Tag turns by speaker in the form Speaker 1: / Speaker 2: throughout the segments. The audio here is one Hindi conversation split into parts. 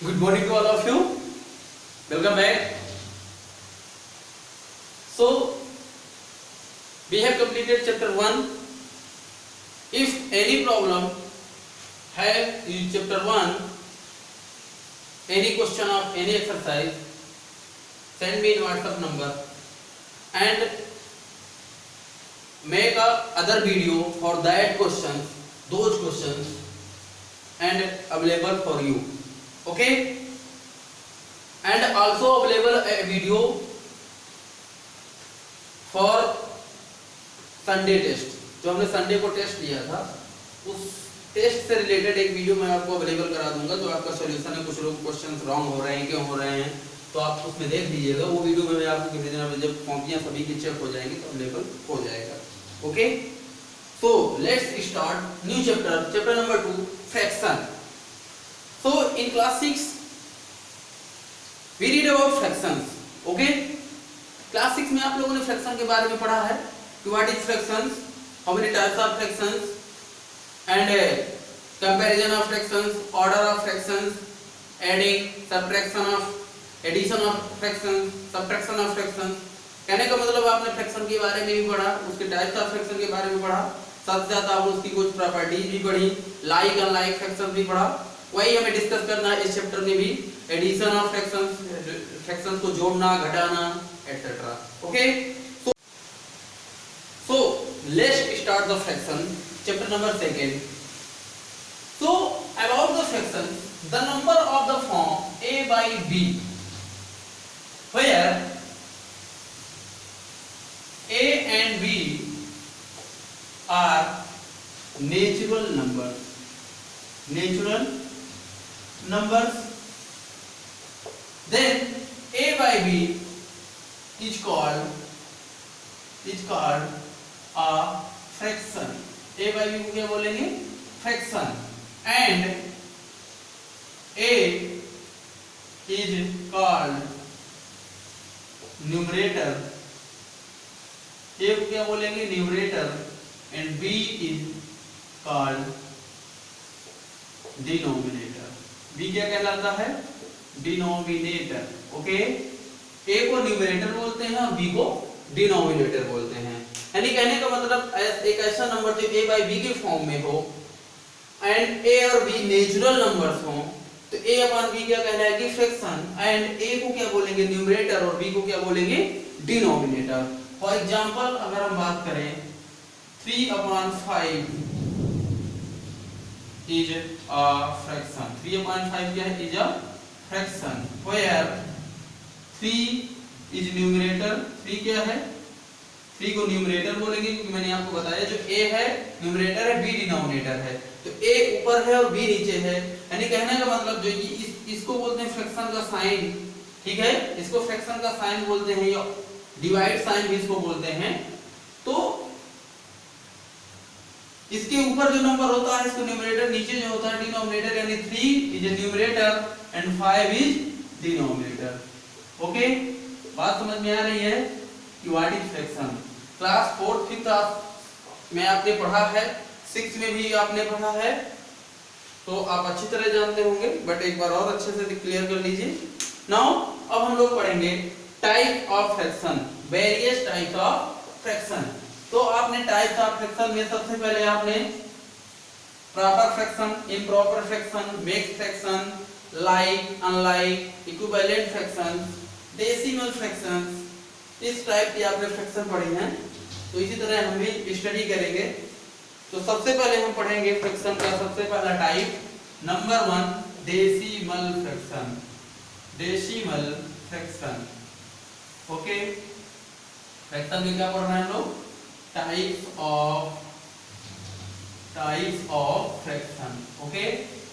Speaker 1: Good morning to all of you. Welcome back. So, we have completed chapter 1. If any problem have in chapter 1, any question of any exercise, send me in WhatsApp number and make a other video for that questions, those questions and available for you. Okay, and also available a video for Sunday test, जो हमने संडे को टेस्ट लिया था उस टेस्ट से रिलेटेड एक वीडियो मैं आपको अवेलेबल करा दूंगा। जो आपका सॉल्यूशन है, कुछ लोग क्वेश्चंस रॉन्ग हो रहे हैं, क्यों हो रहे हैं, तो आप उसमें देख लीजिएगा। वो वीडियो में मैं आपको किसी दिन जब कॉपियां सभी की चेक हो जाएंगी तो अवेलेबल हो जाएगा। Okay, so let's start new chapter, chapter number 2, fraction. So in class 6 we read about fractions. Okay, class 6 में आप लोगों ने फ्रैक्शन के बारे में पढ़ा है कि what is fractions, how many types of fractions and comparison of fractions, order of fractions, adding, subtraction of, addition of fractions, subtraction of fractions। कहने का मतलब आपने फ्रैक्शन के बारे में भी पढ़ा, उसके टाइप्स ऑफ फ्रैक्शन के बारे में पढ़ा, साथ साथ आपने उसकी कुछ प्रॉपर्टीज भी पढ़ी, लाइक अनलाइक फ्रैक्शन भी पढ़ा। वही हमें डिस्कस करना है इस चैप्टर में भी, एडिशन ऑफ फ्रैक्शंस, फ्रैक्शंस को जोड़ना, घटाना, etcetera. Okay, so let's start the fraction, chapter number 2। So about the fraction, the number of the form a by b where a and b are natural numbers, natural numbers, then a by b is called a fraction। a by b को क्या बोलेंगे? Fraction. and a is called numerator, a को क्या बोलेंगे? Numerator. and b is called denominator. b क्या कहलाता है? डिनोमिनेटर। ओके, a को न्यूमरेटर बोलते हैं और b को डिनोमिनेटर बोलते हैं। यानी कहने का मतलब एक ऐसा नंबर जो a by b के फॉर्म में हो एंड a और b नेचुरल नंबर्स हो तो a अपॉन b क्या कहलाएगी? फ्रैक्शन। एंड a को क्या बोलेंगे? न्यूमरेटर और b को क्या बोलेंगे? डिनोमिनेटर। फॉर एग्जांपल अगर हम बात करें 3/5 is a fraction, 3/5 क्या है? is a fraction where 3 is numerator, 3 क्या है? 3 को न्यूमरेटर बोलेंगे क्योंकि मैंने आपको बताया जो a है न्यूमरेटर है, b डिनोमिनेटर है, तो a ऊपर है और b नीचे है। यानी कहने का मतलब जो इसको बोलते हैं फ्रैक्शन का साइन, ठीक है, इसको फ्रैक्शन का साइन बोलते हैं या डिवाइड साइन भी इसको बोलते हैं। तो इसके ऊपर जो नंबर होता है इसको न्यूमरेटर, नीचे जो होता है डिनोमिनेटर, यानी 3 is a numerator and 5 is denominator. Okay, बात समझ में आ रही है कि what is fraction. Class 4th 5th में आपने पढ़ा है, 6th में भी आपने पढ़ा है, तो आप अच्छी तरह जानते होंगे, बट एक बार और अच्छे से क्लियर कर लीजिए। नाउ अब हम लोग पढ़ेंगे type of fraction, various type of fraction. तो आपने टाइप्स ऑफ फ्रैक्शन में सबसे पहले आपने proper fraction, improper fraction, mixed fraction, like unlike, equivalent fraction, decimal fractions, इस टाइप की आपने फ्रैक्शन पढ़ी हैं। तो इसी तरह हम भी स्टडी करेंगे। तो सबसे पहले हम पढ़ेंगे फ्रैक्शन का सबसे पहला type, number 1, decimal fraction. Decimal fraction. Okay, fraction में क्या पढ़ रहे हैं हम लोग? Types of fraction. ओके,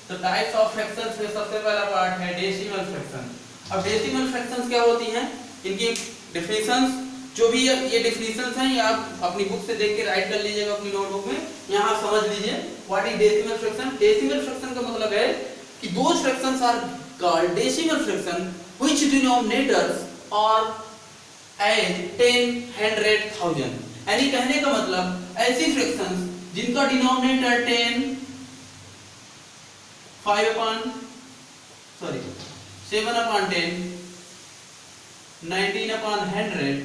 Speaker 1: तो टाइप्स ऑफ फ्रैक्शंस में सबसे पहला पार्ट है डेसिमल फ्रैक्शन। अब डेसिमल फ्रैक्शंस क्या होती हैं, इनकी डेफिनेशंस, जो भी ये डेफिनेशंस हैं ये आप अपनी बुक से देख के राइट कर लीजिएगा अपनी नोटबुक में, यहाँ समझ लीजिए what is decimal fraction. Decimal fraction का मतलब है कि those fractions are called decimal fraction which denominators are as 10, 100, 1000। यानी कहने का मतलब ऐसी फ्रैक्शंस जिनका डिनोमिनेटर 10, 5/10 सॉरी 7/10, 19/100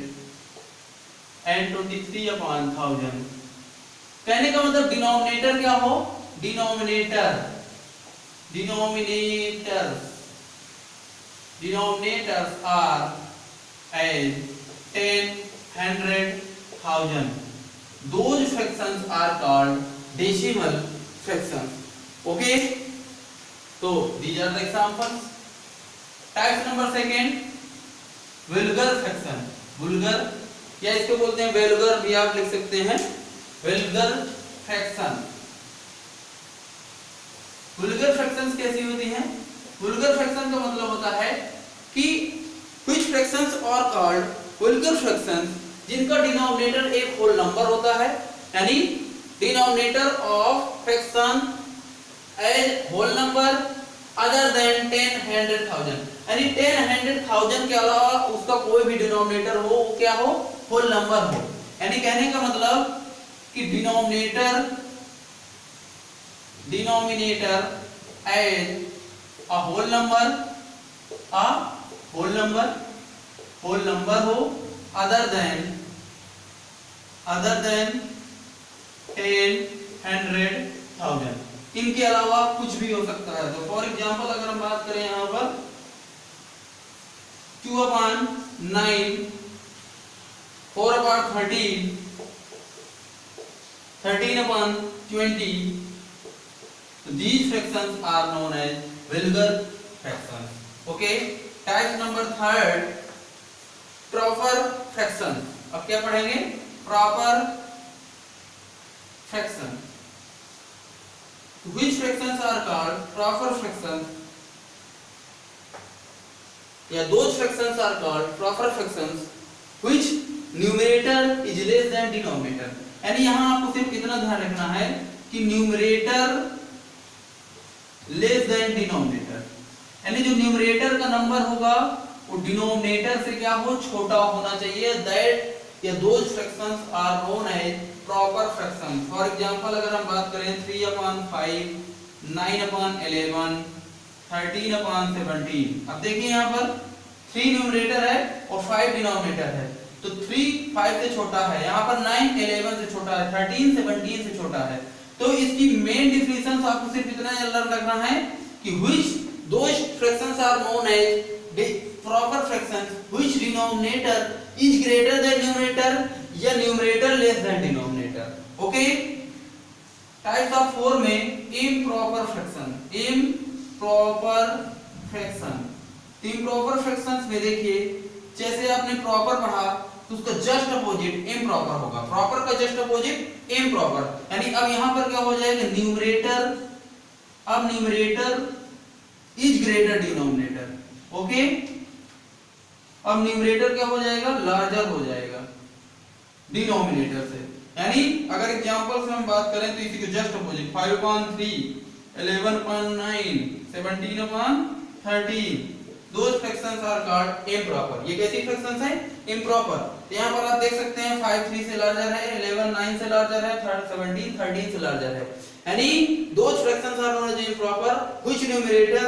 Speaker 1: एंड 23/1000। कहने का मतलब डिनोमिनेटर क्या हो, denominators are as 10, 100, 1000. Those fractions are called decimal fractions. Okay, so these are the examples. Type number second, vulgar fraction. vulgar या इसको बोलते हैं vulgar भी आप लिख सकते हैं, vulgar fraction. vulgar fractions कैसी होती हैं? vulgar fraction का मतलब होता है कि which fractions are called vulgar fractions, जिनका डिनोमिनेटर एक होल नंबर होता है, यानी denominator of fraction as whole number other than 10, 100, 1000, यानी 10, 100, 1000 के अलावा उसका कोई भी डिनोमिनेटर हो, वो क्या हो, होल नंबर हो। यानी कहने का मतलब कि denominator as a whole number हो other than 10, 100, 1000, इनके अलावा कुछ भी हो सकता है। तो फॉर एग्जांपल अगर हम बात करें यहाँ पर 2/9, 4/13, 13/20, these fractions are known as vulgar fractions. Okay, type number third, proper fraction. अब क्या पढ़ेंगे, proper fraction. Which fractions are called proper fractions? Yeah, those fractions are called proper fractions which numerator is less than denominator. यानी यहाँ आपको सिर्फ इतना ध्यान रखना है कि न्यूमरेटर लेस देन डिनोमिनेटर, यानी जो न्यूमरेटर का नंबर होगा वो डिनोमिनेटर से क्या हो, छोटा होना चाहिए। दैट या those fractions are known as proper fractions. For example अगर हम बात करें 3/5, 9/11, 13/17, अब देखिए यहाँ पर 3 न्यूमरेटर है और 5 डिनोमिनेटर है, तो 3 5 से छोटा है, यहाँ पर 9 11 से छोटा है, 13 17 से छोटा है। तो इसकी मेन डिफिनेशन आपको सिर्फ इतना याद रखना है कि which those fractions are known as proper fractions which denominator is greater than numerator या numerator less than denominator. Okay, types of 4 में improper fraction, improper fractions में देखिए जैसे आपने प्रॉपर पढ़ा तो उसका जस्ट अपोजिट इम्प्रॉपर होगा, प्रॉपर का जस्ट अपोजिट इम्प्रॉपर। यानी अब यहां पर क्या हो जाएगा, numerator is greater denominator. Okay, अब न्यूमरेटर क्या हो जाएगा, लार्जर हो जाएगा डिनोमिनेटर से। यानी अगर एग्जांपल से हम बात करें तो इसी के just opposite 5/3, 11/9, 17/13, those fractions are called improper. ये कैसी fractions हैं, improper। यहाँ पर आप देख सकते हैं 5 3 से लार्जर है, 11 9 से लार्जर है, 17 13 से लार्जर है। यानी those fractions are known as improper which numerator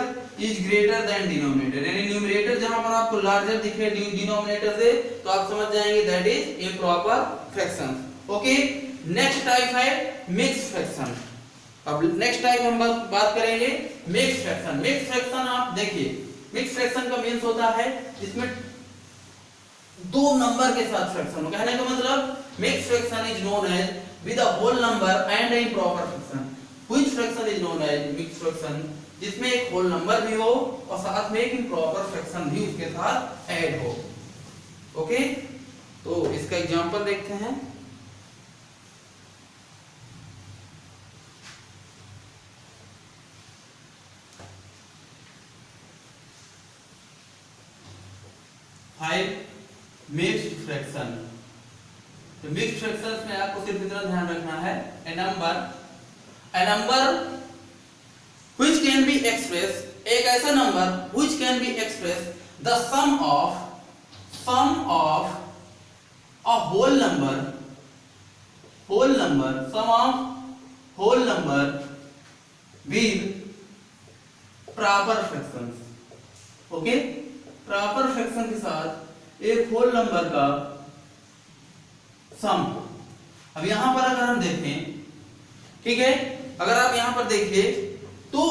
Speaker 1: is greater than denominator। यानी न्यूमरेटर जहाँ पर आपको लार्जर दिखे डिनोमिनेटर से तो आप समझ जाएंगे that is improper fractions। Okay, next type है मिक्स्ड फ्रैक्शन। अब नेक्स्ट टाइप हम बात करेंगे मिक्स्ड फ्रैक्शन। मिक्स्ड फ्रैक्शन आप देखिए, मिक्स्ड फ्रैक्शन का मींस होता है इसमें 2 नंबर के साथ फ्रैक्शन हो। कहने का मतलब mixed fraction is known as with a whole number and a proper fraction. Which fraction is known as mixed fraction, जिसमें एक होल नंबर भी हो और साथ में एक इम्प्रॉपर फ्रैक्शन भी उसके साथ ऐड हो। ओके, तो इसका एग्जांपल देखते हैं। Mixed fraction. तो मिक्स्ड फ्रैक्शंस में आपको सिर्फ इतना ध्यान रखना है, a number which can be expressed, एक ऐसा number which can be expressed the sum of a whole number sum of whole number with proper fractions। Okay, proper fraction के साथ एक होल नंबर का सम। अब यहां पर अगर हम देखें, ठीक है, अगर आप यहां पर देखिए तो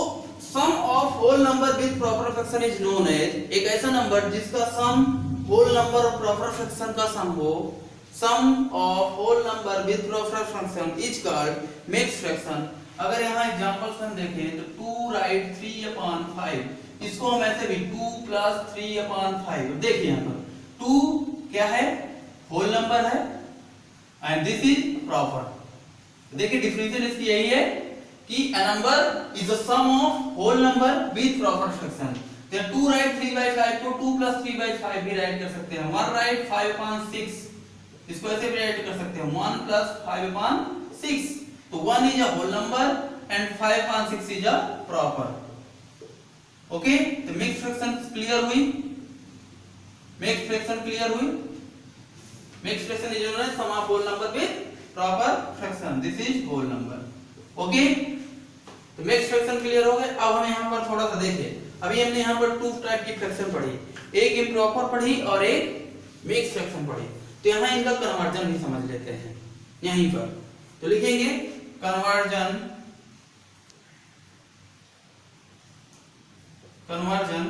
Speaker 1: sum of whole number with proper fraction is known as, एक ऐसा नंबर जिसका सम होल नंबर और प्रॉपर फ्रैक्शन का सम हो, sum of whole number with proper fraction is called mixed fraction. अगर यहां एग्जांपल्स हम देखें तो 2 राइट 3/5, इसको हम ऐसे भी 2 + 3/5। देखिए यहां पर 2 क्या है, होल नंबर है एंड दिस इज प्रॉपर। देखिए डिफिनेशन इसकी यही है कि a number is the sum of whole number with proper fraction। तो 2 राइट 3/5 को 2 + 3/5 भी राइट कर सकते हैं, 1 राइट 5/6, इसको ऐसे भी राइट कर सकते हैं 1 + 5/6। तो 1 is a whole number and 5/6 is a proper। Okay, तो मिक्स्ड फ्रैक्शन क्लियर हुई, मिक्स्ड फ्रैक्शन क्लियर हुई। Mixed fraction is known as sum of whole number with proper fraction, this is whole number. Okay, तो मिक्स्ड फ्रैक्शन क्लियर हो गए। अब हम यहां पर थोड़ा सा देखें, अभी हमने यहां पर 2 टाइप की फ्रैक्शन पढ़ी, एक इम्प्रॉपर पढ़ी और एक मिक्स्ड फ्रैक्शन पढ़ी। तो यहां इनका कन्वर्जन भी समझ लेते हैं यहीं पर। तो लिखेंगे conversion, conversion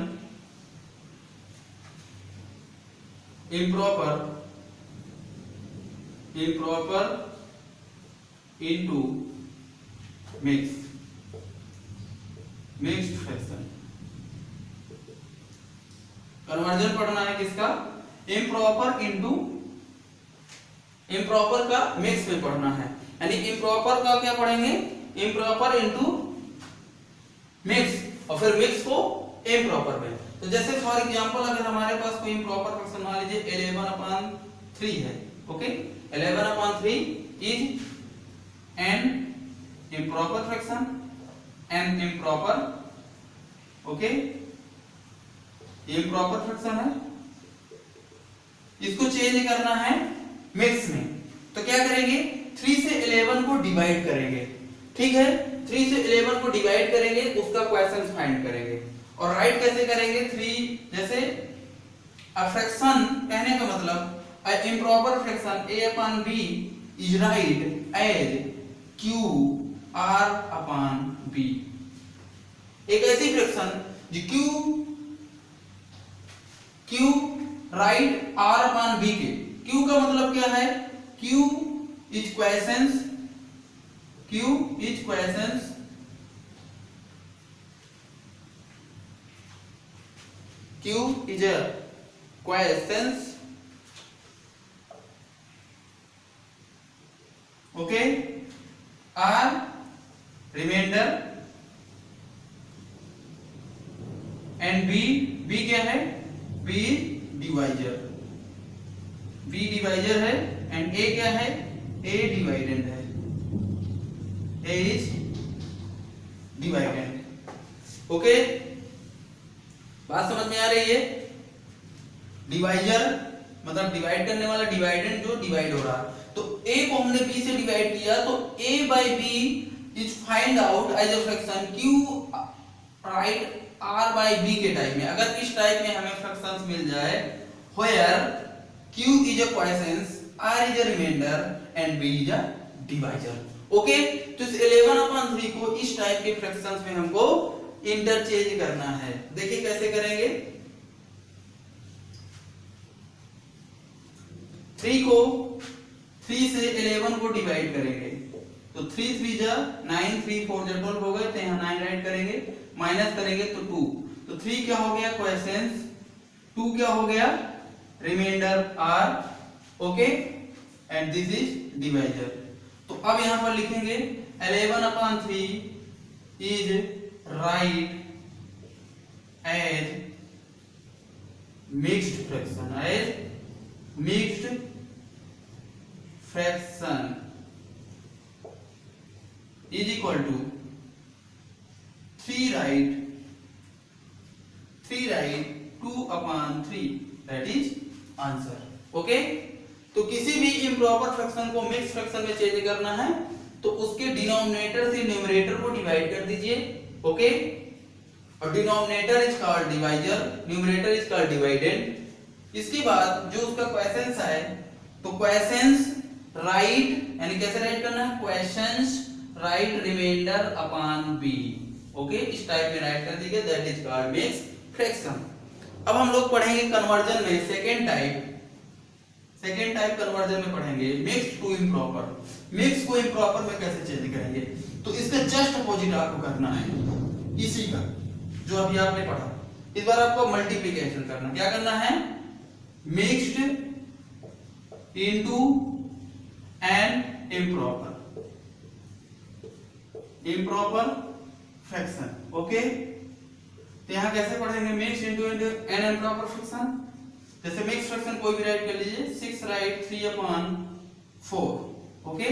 Speaker 1: improper, improper into mixed fraction. Conversion पढ़ना है किसका, इम्प्रॉपर इनटू, इम्प्रॉपर का मिक्स में पढ़ना है, यानी इम्प्रॉपर का क्या पढ़ेंगे, इम्प्रॉपर इनटू मिक्स और फिर मिक्स को इम्प्रॉपर में। तो जैसे फॉर एग्जांपल अगर हमारे पास कोई इम्प्रॉपर फ्रैक्शन मान लीजिए 11/3 है, okay, 11/3 is an improper fraction, an improper, okay, improper fraction है, इसको चेंज करना है मिक्स में। तो क्या करेंगे, 3 से 11 को डिवाइड करेंगे, ठीक है, 3 से 11 को डिवाइड करेंगे, उसका क्वेश्चन फाइंड करेंगे। और राइट कैसे करेंगे, 3 जैसे अ फ्रैक्शन कहने का मतलब a improper fraction a/b is write as QR/b। एक ऐसी फ्रैक्शन जो Q राइट R/b के, Q का मतलब क्या है, Q is questions, Q is questions, Q is a quiescence, okay, R remainder and B क्या है, B divisor, B divisor है and A क्या है, A dividend है, A is dividend। ओके, बात समझ में आ रही है। डिवाइजर मतलब डिवाइड करने वाला, डिवाइडेंड जो डिवाइड हो रहा, तो a को हमने b से डिवाइड किया तो a/b is find out as a fraction q right r/b के टाइप में। अगर इस टाइप में हमें फ्रैक्शंस मिल जाए where q is a questions, r is a remainder and b is a divisor. Okay, तो इस 11/3 को इस टाइप के फ्रैक्शंस में हमको इंटरचेंज करना है। देखिए कैसे करेंगे, 3 को 3 से 11 को डिवाइड करेंगे तो 3 3 जा 9, 3 4 जा 12 हो गए, तो यहाँ 9 राइट करेंगे, माइनस करेंगे तो 2, तो 3 क्या हो गया क्वेश्चंस, 2 क्या हो गया remainder r, okay, and this is divisor. तो अब यहां पर लिखेंगे 11/3 is write as mixed fraction, as mixed fraction is equal to 3 write 2/3, that is answer. Okay, तो किसी भी इम्प्रॉपर फ्रैक्शन को मिक्स फ्रैक्शन में चेंज करना है तो उसके डिनोमिनेटर से न्यूमरेटर को डिवाइड कर दीजिए, ओके, और denominator is called divisor, numerator is called dividend. इसके बाद जो उसका क्वेश्चंस है, तो क्वेश्चंस राइट यानी कैसे राइट करना है, questions write remainder upon B. Okay, इस टाइप में राइट कर दीजिए, that is called mix fraction. अब हम लोग पढ़ेंगे कन्वर्जन में सेकेंड टाइप कन्वर्जन में पढ़ेंगे मिक्स टू इम्प्रॉपर। मिक्स को इम्प्रॉपर में कैसे चेंज करेंगे, तो इसका जस्ट अपोजिट आपको करना है इसी का जो अभी आपने पढ़ा। इस बार आपको मल्टीप्लिकेशन करना, क्या करना है, mixed into an improper fraction. Okay, तो यहां कैसे पढ़ेंगे, mix into an improper fraction. जैसे मिक्स फ्रैक्शन कोई भी राइट कर लीजिए, 6 राइट 3/4। ओके,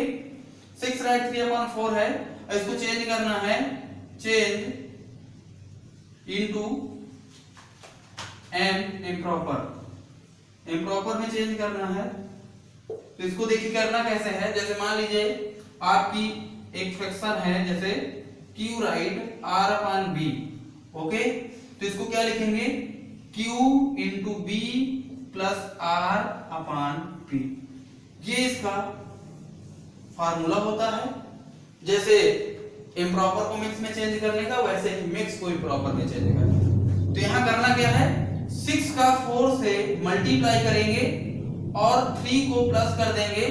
Speaker 1: 6 राइट 3/4 है, इसको चेंज करना है, चेंज इनटू एन इम्प्रॉपर में चेंज करना है। तो इसको देखिए करना कैसे है, जैसे मान लीजिए आपकी एक फ्रैक्शन है, जैसे q राइट r/b। ओके, तो इसको क्या लिखेंगे, q into b plus r/p। ये इसका फार्मूला होता है। जैसे इम्प्रॉपर को मिक्स में चेंज करने का, वैसे ही मिक्स को इम्प्रॉपर में चेंज करने का। तो यहां करना क्या है, 6 का 4 से मल्टीप्लाई करेंगे और 3 को प्लस कर देंगे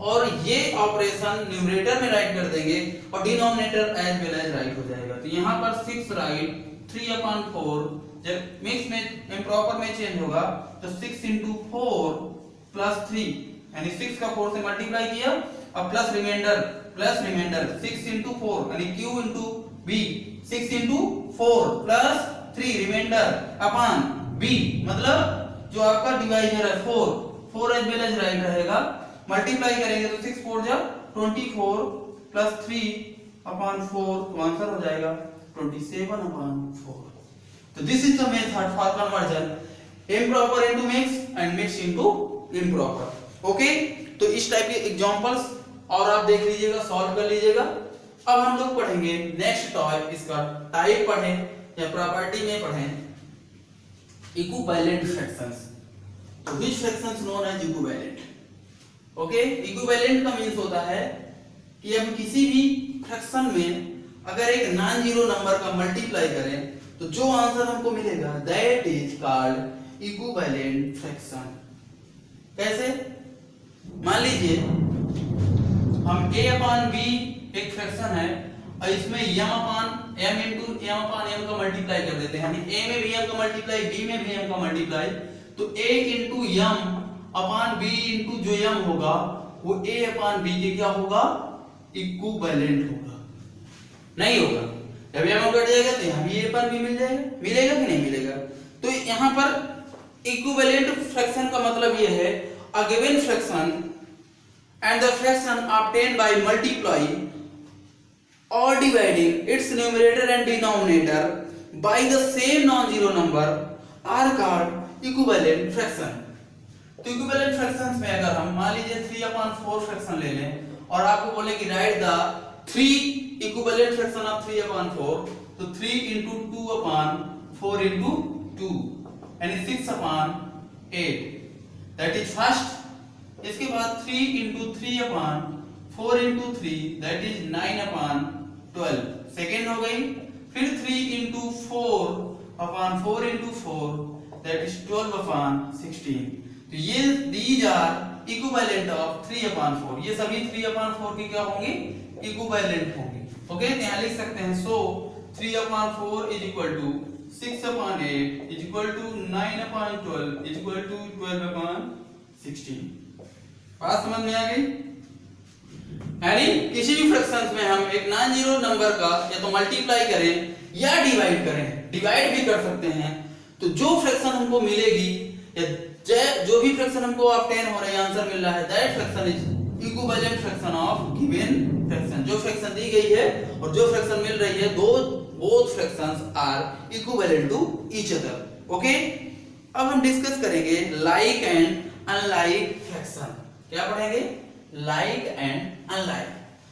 Speaker 1: और ये ऑपरेशन न्यूमरेटर में राइट कर देंगे और denominator as well as write हो जाएगा। तो यहां पर 6 राइट 3/4, जब मिक्स में इम्प्रॉपर में चेंज होगा तो 6 इंटू 4 प्लस 3, यानी 6 का 4 से मल्टीप्लाई किया और प्लस रिमाइंडर 6 इंटू 4 यानी q into b, 6 into 4 plus 3 remainder upon b, मतलब जो आपका डिवाइजर है 4 एज वेल एज राइट रहेगा। मल्टीप्लाई करेंगे तो 6 4 जा 24 प्लस 3/4, तो आंसर हो जाएगा 27/4। तो this is the method for conversion improper into mix and mix into improper. Okay, तो इस टाइप के एग्जांपल्स और आप देख लीजिएगा, सॉल्व कर लीजिएगा। अब हम लोग पढ़ेंगे नेक्स्ट टाइप, इसका टाइप पढ़ें या प्रॉपर्टी में पढ़ें इक्विवेलेंट फ्रैक्शंस। तो which fractions known as equivalent. Okay, equivalent का मींस होता है कि अब किसी भी फ्रैक्शन में अगर एक नॉन जीरो नंबर का मल्टीप्लाई करें तो जो आंसर हमको मिलेगा that is called equivalent fraction. कैसे, मान लीजिए हम a/b एक फ्रैक्शन है और इसमें m इंटू m का मल्टीप्लाई कर देते हैं, यानी a में भी m का मल्टीप्लाई, b में भी m का मल्टीप्लाई, तो a into m upon b into जो m होगा वो a/b के क्या होगा, इक्विवेलेंट होगा। नहीं होगा, जब m कट जाएगा तो यहाँ भी a/b मिल जाएगा, मिलेगा कि नहीं मिलेगा। तो यहाँ पर इक्विवेलेंट फ्रैक्शन का मतलब ये है a given fraction and the fraction obtained by multiplying or dividing its numerator and denominator by the same non-zero number are called equivalent fraction। तो इक्विवेलेंट फ्रैक्शंस में अगर हम मान लीजिए 3/4 फ्रैक्शन ले लें और आपको बोले कि right the 3 equivalent fraction of 3/4, तो 3 into 2/4 into 2 यानी 6/8, दैट इज फर्स्ट। इसके बाद 3 into 3/4 into 3 that is 9/12, second हो गई। फिर 3 into 4/4 into 4 दैट इज 12/16। तो ये दीज आर इक्विवेलेंट ऑफ 3/4, ये सभी 3/4 की क्या होंगी, इक्विवेलेंट होंगी। ओके, तो यहां लिख सकते हैं, so 3/4 is equal to 6/8 is equal to 9/12 is equal to 12/16। बात समझ में आ गई। यानी किसी भी फ्रैक्शंस में हम एक नॉन जीरो नंबर का या तो मल्टीप्लाई करें या डिवाइड करें, डिवाइड भी कर सकते हैं, तो जो फ्रैक्शन हमको मिलेगी या जो भी फ्रैक्शन हमको ऑब्टेन हो रहा है, आंसर मिल रहा है, that fraction is equivalent fraction of given fraction. जो फ्रैक्शन दी गई है और जो फ्रैक्शन मिल रही है, both fractions are equivalent to each other। Okay, अब हम डिस्कस करेंगे लाइक एंड अनलाइक फ्रैक्शन। क्या पढ़ेंगे, लाइक एंड अनलाइक।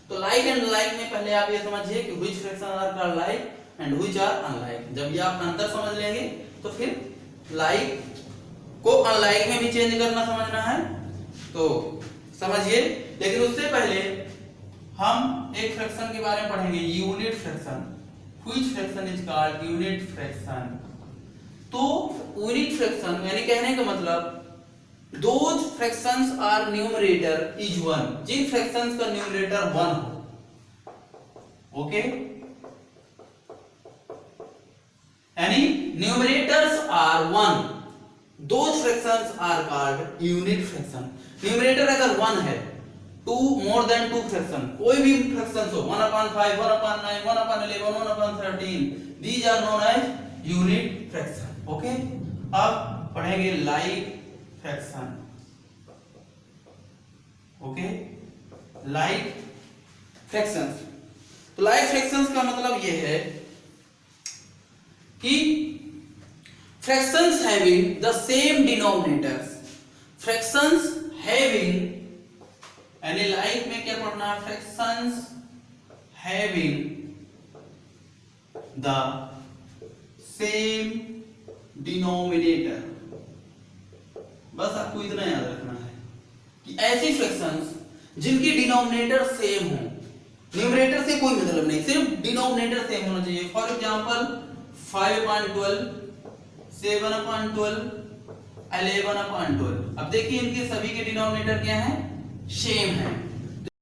Speaker 1: तो लाइक एंड लाइक में पहले आप ये समझिए कि which fraction are called like and which are unlike. जब ये आप अंतर समझ लेंगे तो फिर लाइक को अनलाइक में भी चेंज करना समझना है तो समझिए। लेकिन उससे पहले हम एक फ्रैक्शन के बारे में पढ़ेंगे, unit fraction. Which fraction is called unit fraction. तो यूनिट फ्रैक्शन यानी कहने का मतलब those fractions are numerator is 1, जिन फ्रैक्शंस का न्यूमरेटर 1 हो। ओके, यानी numerators are 1, those fractions are called unit fraction. Numerator अगर 1 है, 2 मोर देन 2 फ्रैक्शन, कोई भी फ्रैक्शंस हो 1/5, 1/9, 1/11, 1/13, these are known as unit fraction. Okay, अब पढ़ेंगे like fraction. Okay, like fractions. तो लाइक फ्रैक्शंस का मतलब यह है कि fractions having the same denominators, fractions having यानी लाइक में क्या पढ़ना है, fractions having the same denominator। बस आपको इतना याद रखना है कि ऐसी फ्रैक्शंस जिनकी डिनोमिनेटर सेम हो, न्यूमरेटर से कोई मतलब नहीं, सिर्फ डिनोमिनेटर सेम होना चाहिए। For example 5/12, 7/12, 11/12। अब देखिए इनके सभी के डिनोमिनेटर क्या है, सेम है।